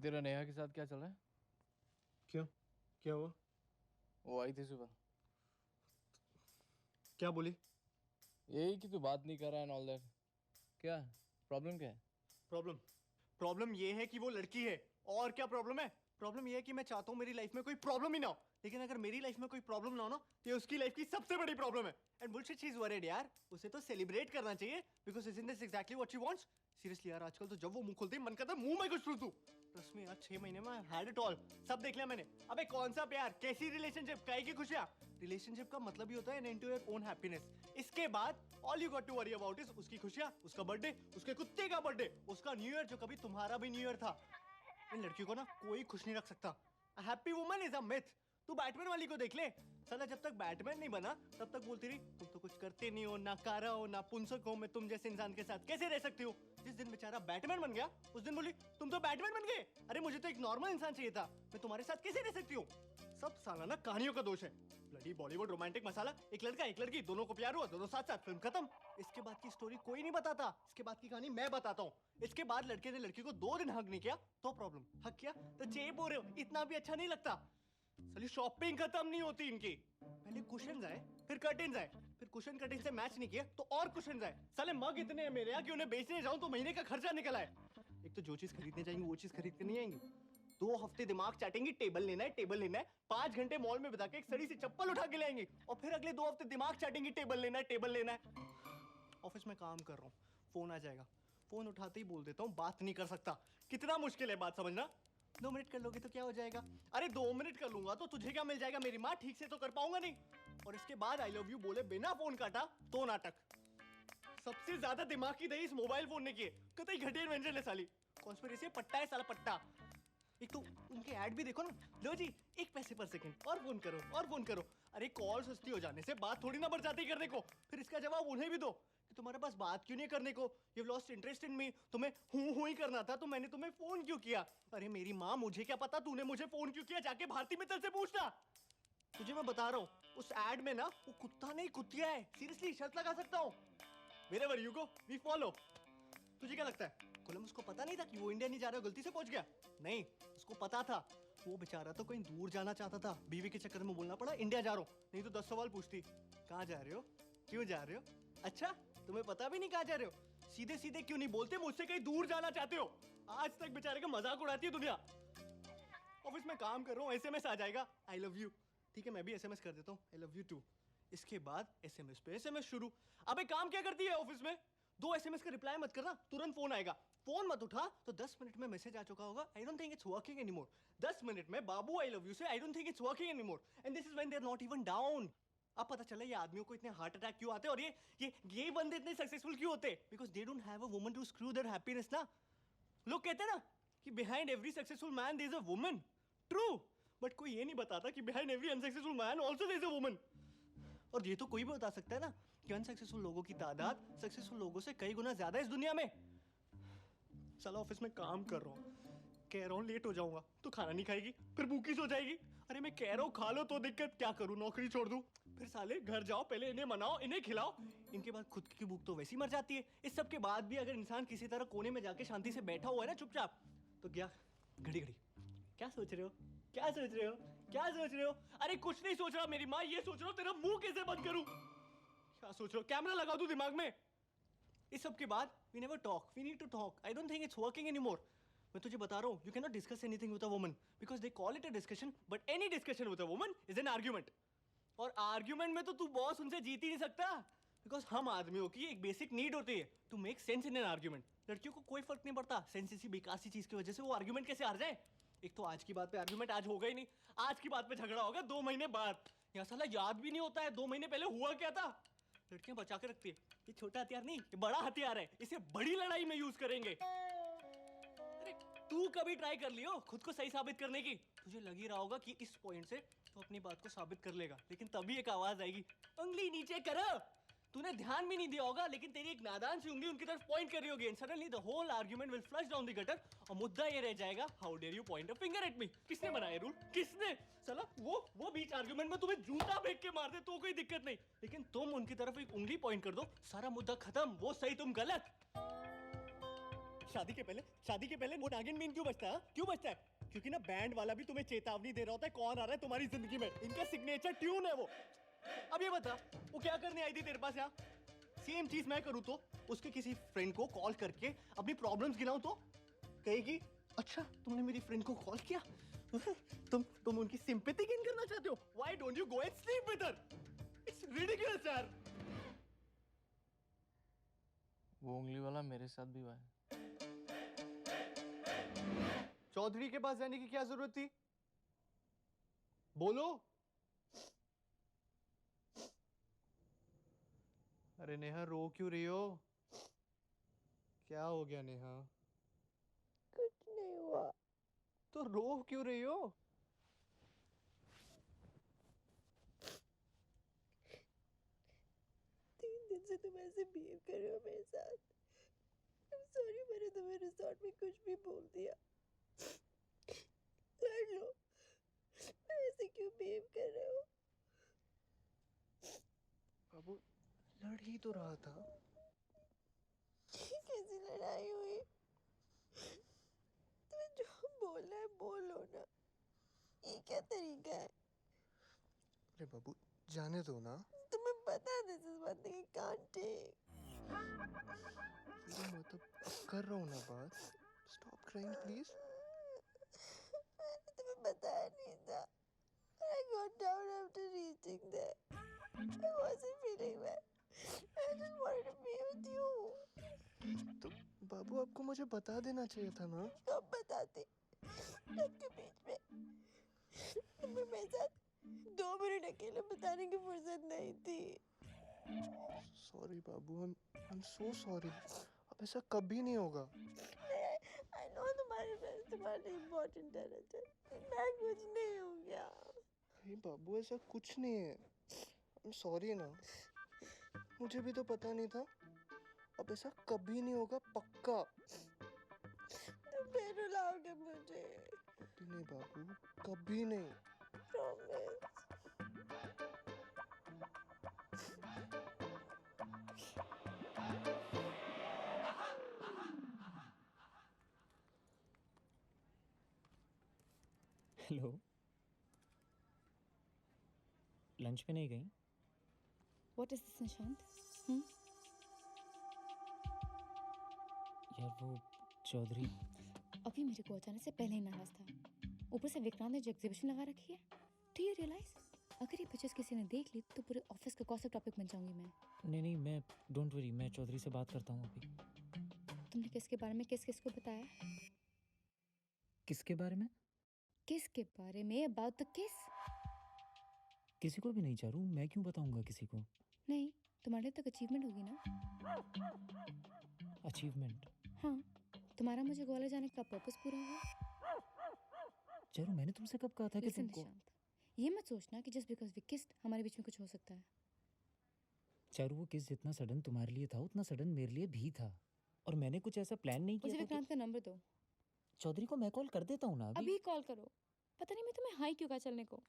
तेरा नेहा के साथ क्या चल रहा है? क्यों? क्या हुआ? वो आई थी सुबह। क्या बोली? यही कि तू बात नहीं कर रहा है, ऑल दैट। क्या प्रॉब्लम क्या है? प्रॉब्लम प्रॉब्लम ये है कि वो लड़की है। और क्या प्रॉब्लम है? प्रॉब्लम ये है कि मैं चाहता हूँ मेरी लाइफ में कोई प्रॉब्लम ही ना हो, लेकिन अगर मेरी लाइफ में कोई प्रॉब्लम ना हो ना तो ये उसकी लाइफ की सबसे बड़ी प्रॉब्लम है। And bullshit she is worried यार, उसे तो सेलिब्रेट करना चाहिए because isn't this exactly what she wants. Seriously यार, आजकल तो जब वो मुंह खोलती है मन करता है मुंह में कुछ ठूस दूं। ट्रस्ट मी यार, 6 महीने में हैड इट ऑल, सब देख लिया मैंने। अबे कौन सा प्यार, कैसी रिलेशनशिप, काहे की खुशियां। रिलेशनशिप का मतलब ही होता है an into your own happiness. इसके बाद all you got to worry about is उसकी खुशियां, उसका बर्थडे, उसके कुत्ते का बर्थडे, उसका न्यू ईयर जो कभी तुम्हारा भी न्यू ईयर था। इन लड़कियों को ना कोई खुश नहीं रख सकता। Happy woman is a myth. तू बैटमैन वाली को देख ले, साला जब तक बैटमैन नहीं बना तब तक बोलती रही तुम तो कुछ करते नहीं हो, ना कारा हो, ना पुंसक हो, मैं तुम जैसे इंसान के साथ कैसे रह सकती हो। जिस दिन बेचारा बैटमैन बन गया उस दिन बोली तुम तो बैटमैन बन गए। अरे मुझे तो एक नॉर्मल इंसान चाहिए था, मैं तुम्हारे साथ कैसे रह सकती हूँ। सब साला ना कहानियों का दोष है। ब्लडी बॉलीवुड रोमांटिक मसाला, एक लड़का एक लड़की दोनों को प्यार हुआ, दोनों साथ साथ, फिल्म खत्म। इसके बाद की स्टोरी कोई नहीं बताता, इसके बाद की कहानी मैं बताता हूँ। इसके बाद लड़के ने लड़की को 2 दिन हक नहीं किया तो प्रॉब्लम, हक किया तो चेप हो रहे हो, इतना भी अच्छा नहीं लगता। साली शॉपिंग खत्म नहीं होती इनकी। पहले कुशन आए, फिर कर्टेन्स आए, फिर कुशन कर्टेन से मैच नहीं किया तो और कुशन आए। साले मग इतने हैं मेरे यहाँ कि उन्हें बेचने जाऊं तो महीने का खर्चा निकल आए। एक तो जो चीज खरीदने जाएंगे वो चीज खरीद कर नहीं आएंगी। 2 हफ्ते दिमाग चाटेंगी, टेबल लेना है, टेबल लेना है। 5 घंटे मॉल में बिता के एक सड़ी सी चप्पल उठा के लाएंगी और फिर अगले 2 हफ्ते दिमाग चाटेंगी, टेबल लेना है, टेबल लेना है। ऑफिस में काम कर रहा हूँ, फोन आ जाएगा, फोन उठाते ही बोल देता हूँ बात नहीं कर सकता। कितना मुश्किल है बात समझना। 2 मिनट कर लोगे तो क्या हो जाएगा? अरे 2 मिनट कर लूंगा तो तुझे क्या मिल जाएगा? मेरी माँ ठीक से तो कर पाऊंगा नहीं। और इसके बाद आई लव यू बोले बिना फोन काटा तो नाटक। सबसे ज्यादा दिमाग की दही इस मोबाइल फोन ने की है। कतई घटिया इन्वेंशन है साली। कॉन्स्पिरेसी पट्टा है साला, पट्टा। एक तो उनके ऐड भी देखो ना, लो जी 1 पैसे पर सेकंड और फोन करो और फोन करो। अरे कॉल सस्ती हो जाने से बात थोड़ी ना बढ़ जाती करने को। फिर इसका जवाब उन्हें भी दो कि तुम्हारे पास बात क्यों नहीं करने को, यू लॉस्ट इंटरेस्ट इन मी। तुम्हें हूं ही करना था तो मैंने तुम्हें फोन क्यों किया। अरे मेरी माँ, मुझे क्या पता तूने मुझे फोन क्यों किया, जाके भारती मित्तल से पूछना। तुझे मैं बता रहा हूँ उस एड में ना वो कुत्ता नहीं कुतिया है। सीरियसली शर्त लगा सकता हूँ। Wherever you go, we follow। तुझे क्या लगता है कोलंबस को पता नहीं था कि वो इंडिया नहीं जा रहा, गलती से पहुंच गया? नहीं, उसको पता था। वो बेचारा तो कहीं दूर जाना चाहता था, बीवी के चक्कर में बोलना पड़ा इंडिया जा रहा हूँ, नहीं तो 10 सवाल पूछती। कहाँ जा रहे हो, क्यों जा रहे हो, अच्छा तुम्हें पता भी नहीं कहाँ जा रहे हो, सीधे सीधे क्यों नहीं बोलते मुझसे कहीं दूर जाना चाहते हो। आज तक बेचारे का मजाक उड़ाती है दुनिया। ऑफिस में काम कर रहा हूँ, एसएमएस आ जाएगा आई लव यू। ठीक है मैं भी एसएमएस कर देता हूँ आई लव यू टू। इसके बाद एसएमएस पे एसएमएस शुरू। अबे काम क्या करती है ऑफिस में? 2 एसएमएस का रिप्लाई मत करना, तुरंत फोन आएगा। फोन मत उठा तो 10 मिनट में मैसेज आ चुका होगा, I don't think it's working anymore. 10 minute में बाबू आई लव यू से I don't think it's working anymore. And this is when they are not even down. अब पता चला ये आदमियों को इतने हार्ट अटैक क्यों आते हैं और ये बंदे इतने सक्सेसफुल क्यों होते हैं। Because they don't have a woman to screw their happiness ना। लोग कहते हैं ना कि behind every successful man there is a woman. True, but कोई ये नहीं बताता कि behind every unsuccessful man also there is a woman. और ये तो कोई भी बता सकता है ना कि अनसक्सेसफुल लोगों की तादाद सक्सेसफुल लोगों से कई गुना ज्यादा है इस दुनिया में। साला ऑफिस में काम कर रहा हूँ, कह रहा हूँ लेट हो जाऊंगा तो खाना नहीं खाएगी, फिर भूखी सो जाएगी। अरे मैं कह रहा हूँ खा लो तो दिक्कत, क्या करूँ नौकरी छोड़ दूँ? फिर साले घर जाओ, पहले इन्हें मनाओ, इन्हें खिलाओ, इनके बाद खुद की भूख तो वैसी मर जाती है। इस सब के बाद भी अगर इंसान किसी तरह कोने में जाके शांति से बैठा हुआ है ना चुपचाप, तो क्या घड़ी घड़ी क्या सोच रहे हो, क्या सोच रहे हो, क्या सोच रहे हो? अरे कुछ नहीं सोच रहा मेरी माँ, ये सोच रहा हूँ तेरा मुंह कैसे बंद करूँ। क्या सोच रहे हो, कैमरा लगा दूं दिमाग में? इस सब के बाद we never talk, we need to talk, I don't think it's working anymore. मैं तुझे बता रहा हूँ you can not discuss anything with a woman because they call it a discussion, but any discussion with a woman is an argument. और argument में तो तू boss उनसे जीत ही नहीं सकता बिकॉज हम आदमियों की एक बेसिक नीड होती है to make sense in an argument. लड़कियों को कोई फर्क नहीं पड़ता सेंस इसी बेकार सी चीज की वजह से वो आर्ग्यूमेंट कैसे हार जाए। एक तो आज की बात पे आर्ग्यूमेंट आज होगा ही नहीं, आज की बात पे झगड़ा होगा 2 महीने बाद। यहाँ साला याद भी नहीं होता है 2 महीने पहले हुआ क्या था। लड़कियां बचा के रखती है, ये छोटा हथियार नहीं ये बड़ा हथियार है, इसे बड़ी लड़ाई में यूज करेंगे। अरे तू कभी ट्राई कर लियो खुद को सही साबित करने की? तुझे लग ही रहा होगा कि इस पॉइंट से तो अपनी बात को साबित कर लेगा, लेकिन तभी एक आवाज आएगी उंगली नीचे करो। तूने ध्यान भी नहीं दिया होगा लेकिन तेरी एक नादान सी उंगली उनकी तरफ पॉइंट कर रही होगी and suddenly the whole argument will flush down the gutter और मुद्दा ये रह जाएगा how dare you point a finger at me. किसने बनाया रूल, किसने? साला वो बीच आर्गुमेंट में तुम्हें जूता फेंक के मार दे तो कोई दिक्कत नहीं, लेकिन तुम उनकी तरफ एक उंगली पॉइंट कर दो सारा मुद्दा खत्म, वो सही तुम गलत। शादी के पहले वो नागिन मीन क्यों बजता है? क्यों बजता है? क्योंकि ना बैंड वाला भी तुम्हें चेतावनी दे रहा होता है कौन आ रहा है तुम्हारी जिंदगी में। इनका सिग्नेचर ट्यून है वो। अब ये बता, वो क्या करने आई थी तेरे पास यहाँ? सेम चीज मैं करूँ तो उसके किसी फ्रेंड को कॉल करके अपनी प्रॉब्लम्स गिनाऊं तो कहेगी अच्छा तुमने मेरी फ्रेंड को कॉल किया, तुम उनकी सिंपैथी गेन करना चाहते हो? Why don't you go and sleep with her? It's ridiculous यार। वो उंगली वाला मेरे साथ भी हुआ है। चौधरी के पास जाने की क्या जरूरत थी? बोलो। अरे नेहा रो क्यों रही हो? क्या हो गया नेहा? कुछ नहीं हुआ। तो रो क्यों रही हो? 3 दिन से तुम ऐसे बिहेव कर रहे हो मेरे साथ। I'm sorry, मैंने तुम्हें रिसोर्ट में कुछ भी बोल दिया। लड़ लो। ऐसे क्यों बिहेव कर रहे हो? बाबू लड़ ही तो रहा था। कैसी लड़ाई हुई? तुम्हें जो बोलना है बोलो ना। ये क्या तरीका है? अरे बाबू जाने दो ना। तुम्हें पता है this is one thing I can't take. मतलब कर रहा हूँ ना बात। Stop crying please. मैंने तुम्हें बताया नहीं था। I got down after reaching there. I wasn't feeling well. I just wanted to be with you. तो बाबू आपको मुझे बता देना चाहिए था ना। कब बताते? सबके बीच में तुम्हें मेरे साथ 2 मिनट अकेले बिताने की फुर्सत नहीं थी। Sorry Babu, I'm so sorry। अब ऐसा कभी नहीं होगा। I know तुम्हारे फ्रेंड्स तुम्हारे लिए इम्पोर्टेंट है रजत। मैं कुछ नहीं हो गया। अरे बाबू ऐसा कुछ नहीं है। I'm sorry ना। मुझे भी तो पता नहीं था। अब ऐसा कभी नहीं होगा पक्का। तुम फिर रुलाओगे मुझे। कभी नहीं बाबू, कभी नहीं। Promise. हेलो, लंच पे नहीं गई? What is this, Nishant? यार वो चौधरी। अभी मेरे को अचानक से पहले ही नाराज था। ऊपर से विक्रांत ने जो एग्जीबिशन लगा रखी है, डू यू रियलाइज अगर ये पिक्चर्स किसी ने देख ली तो पूरे ऑफिस का गॉसिप टॉपिक बन जाऊंगी मैं। नहीं, मैं डोंट वरी, मैं चौधरी से बात करता हूँ अभी। तुमने किसके बारे में किस को बताया? किसके बारे में? किसके बारे में? अबाउट द किस? किसी को भी नहीं चारू, मैं क्यों बताऊंगा किसी को? नहीं, तुम्हारे लिए तक अचीवमेंट होगी ना। अचीवमेंट? हाँ, तुम्हारा मुझे ग्वालियर जाने का पर्पस पूरा हुआ। चारू मैंने तुमसे कब कहा था कि लिसन तुमको? निशांत, ये मत सोचना कि जस्ट बिकॉज वी किस्ड हमारे बीच में कुछ हो सकता है। चारू वो किस जितना सडन तुम्हारे लिए था उतना सडन मेरे लिए भी था, और मैंने कुछ ऐसा प्लान नहीं मुझे किया था। विक्रांत का नंबर दो। चौधरी को मैं कॉल कर देता हूँ ना अभी। अभी कॉल करो। पता नहीं मैं तुम्हें हाई क्यों कहा चलने को।